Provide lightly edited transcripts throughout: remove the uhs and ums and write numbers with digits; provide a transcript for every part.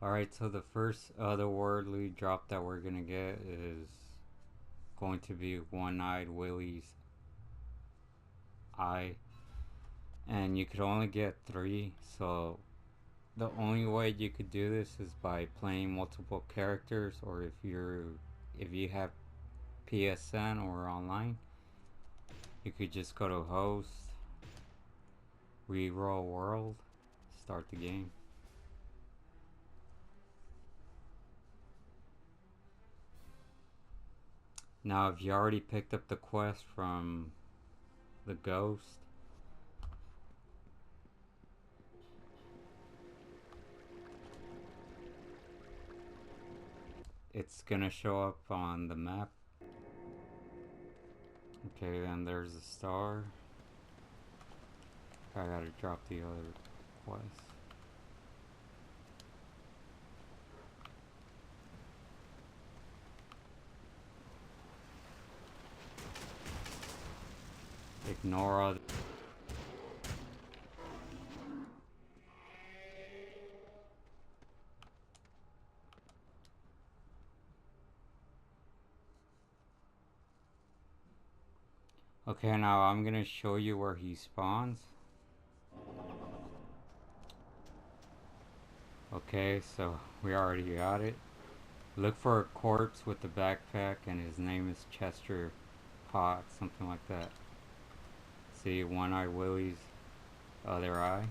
Alright, so the first otherworldly drop that we're gonna get is going to be one-eyed Willie's eye. And you could only get 3, so the only way you could do this is by playing multiple characters, or if you have PSN or online, you could just go to host, reroll world, start the game. Now if you already picked up the quest from the ghost, it's gonna show up on the map. Okay, then there's a star. I gotta drop the other quest. Ignore all. Okay, now I'm gonna show you where he spawns. Okay, so we already got it. Look for a corpse with the backpack, and his name is Chester Pot, something like that. See, one-eyed Willie's other eye.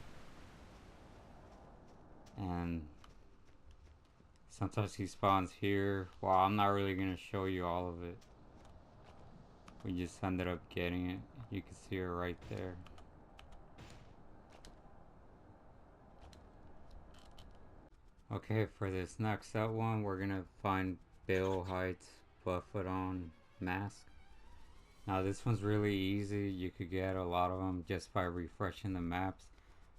And sometimes he spawns here. Well, I'm not really gonna show you all of it. We just ended up getting it. You can see it right there. Okay, for this next out one, we're gonna find Bill Heights Buffadon mask. Now this one's really easy. You could get a lot of them just by refreshing the maps.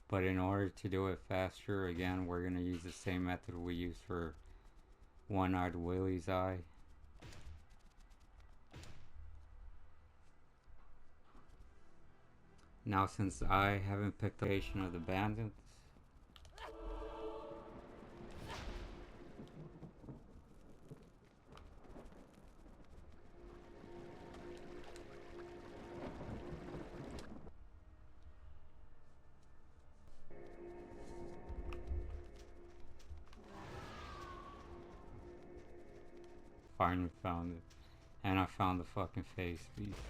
But in order to do it faster, again, we're gonna use the same method we used for one-eyed Willie's eye. Now since I haven't picked the location of the bandits, finally found it. And I found the fucking face beast.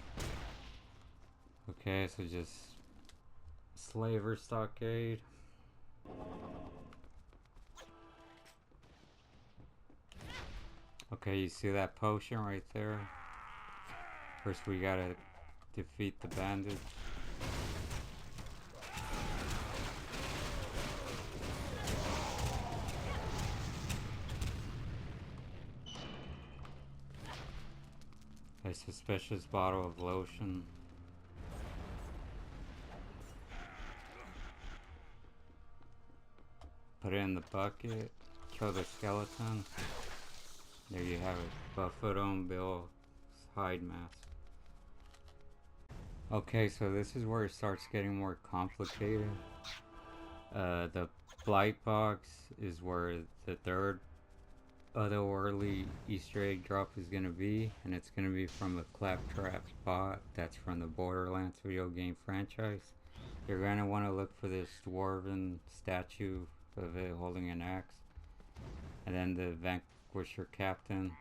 Okay, so just slaver stockade. Okay, you see that potion right there? First we gotta defeat the bandits. A suspicious bottle of lotion. Put it in the bucket. Kill the skeleton. There you have it. Buffadon Bill's hide mask. Okay, so this is where it starts getting more complicated. The blight box is where the third otherworldly Easter egg drop is gonna be, and it's gonna be from a Claptraps Bolt that's from the Borderlands video game franchise. You're gonna want to look for this dwarven statue of it holding an axe, and then the Vanquisher Captain.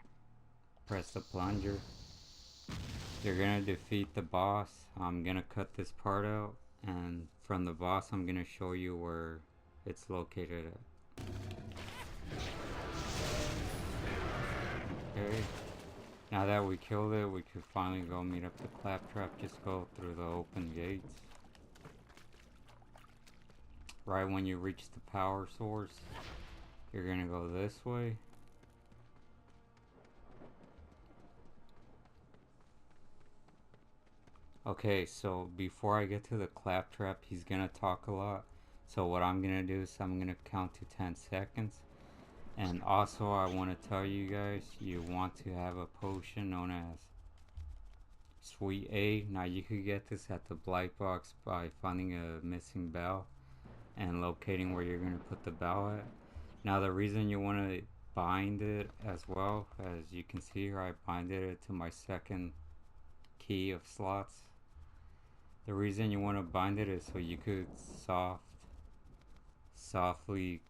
Press the plunger. You're gonna defeat the boss. I'm gonna cut this part out, and from the boss I'm gonna show you where it's located at. Okay, now that we killed it, we could finally go meet up the Claptrap. Just go through the open gates. Right when you reach the power source, you're gonna go this way. Okay, so before I get to the Claptrap, he's gonna talk a lot. So what I'm gonna do is I'm gonna count to 10 seconds. And also I want to tell you guys, you want to have a potion known as Sweet A. Now you could get this at the blight box by finding a missing bell and locating where you're going to put the bell at. Now the reason you want to bind it as well, as you can see here, I binded it to my second key of slots. The reason you want to bind it is so you could softly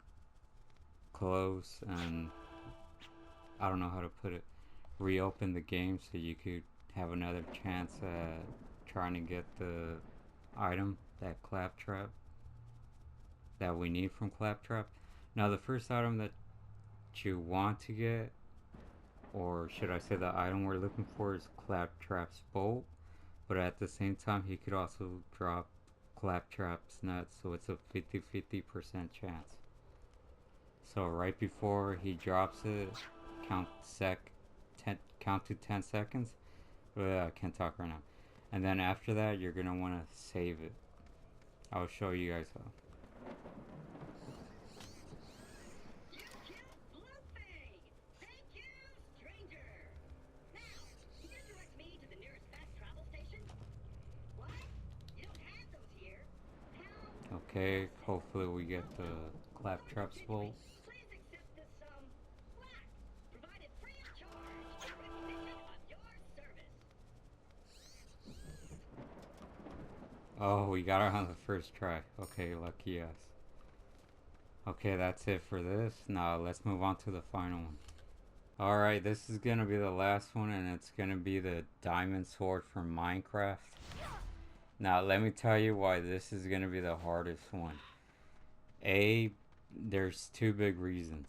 close and, I don't know how to put it, reopen the game so you could have another chance at trying to get the item, that Claptrap, that we need from Claptrap. Now the first item that you want to get, or should I say the item we're looking for, is Claptraps Bolt, but at the same time he could also drop Claptraps nuts, so it's a 50-50% chance. So right before he drops it, count to 10 seconds. I can't talk right now. And then after that, you're gonna want to save it. I'll show you guys how. Okay, hopefully we get the Claptraps Bolt. Oh, we got it on the first try. Okay, lucky us. Okay, that's it for this. Now let's move on to the final one. Alright, this is gonna be the last one, and it's gonna be the diamond sword from Minecraft. Now let me tell you why this is gonna be the hardest one. There's two big reasons.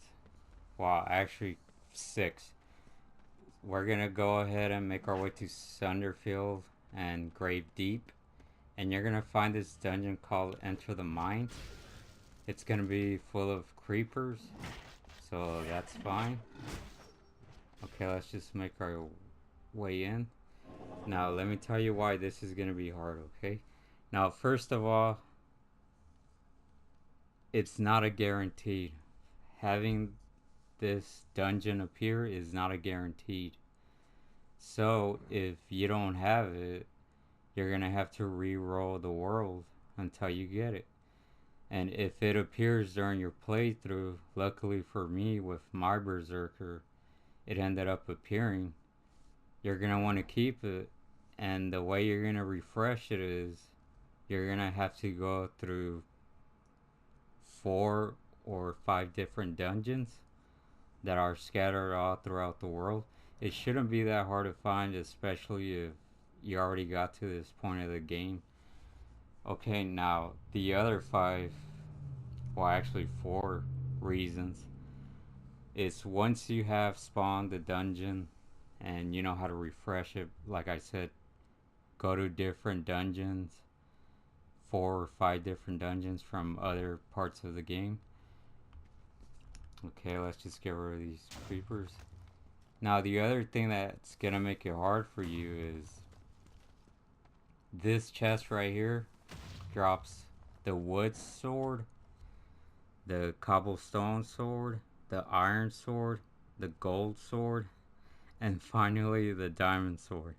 Well, actually 6. We're gonna go ahead and make our way to Sunderfield and Grave Deep, and you're gonna find this dungeon called Enter the Mine. It's gonna be full of creepers, so that's fine. Okay, let's just make our way in. Now let me tell you why this is gonna be hard, okay? Now first of all, it's not a guaranteed. Having this dungeon appear is not a guaranteed. So if you don't have it, you're gonna have to re-roll the world until you get it. And if it appears during your playthrough, luckily for me with my Berserker, it ended up appearing, you're gonna want to keep it. And the way you're gonna refresh it is you're gonna have to go through 4 or 5 different dungeons that are scattered all throughout the world. It shouldn't be that hard to find, especially if you already got to this point of the game. Okay, now the other 5, well actually 4 reasons is once you have spawned the dungeon and you know how to refresh it, like I said, go to different dungeons, 4 or 5 different dungeons from other parts of the game. Okay, let's just get rid of these creepers. Now the other thing that's gonna make it hard for you is this chest right here drops the wood sword, the cobblestone sword, the iron sword, the gold sword, and finally the diamond sword.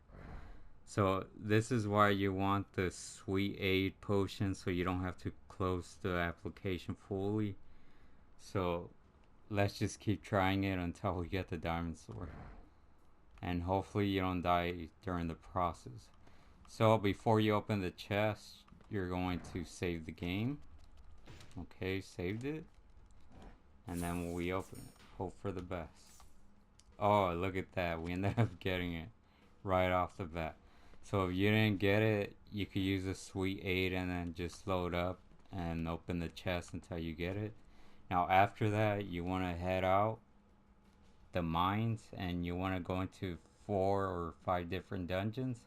So this is why you want the sweet aid potion, so you don't have to close the application fully. So let's just keep trying it until we get the diamond sword, and hopefully you don't die during the process. So before you open the chest, you're going to save the game. Okay, saved it. And then when we open it, hope for the best. Oh, look at that. We ended up getting it right off the bat. So if you didn't get it, you could use a sweet aid and then just load up and open the chest until you get it. Now after that, you want to head out the mines and you want to go into 4 or 5 different dungeons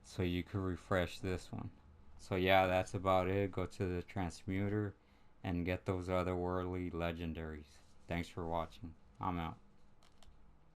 so you could refresh this one. So yeah, that's about it. Go to the transmuter and get those otherworldly legendaries. Thanks for watching. I'm out.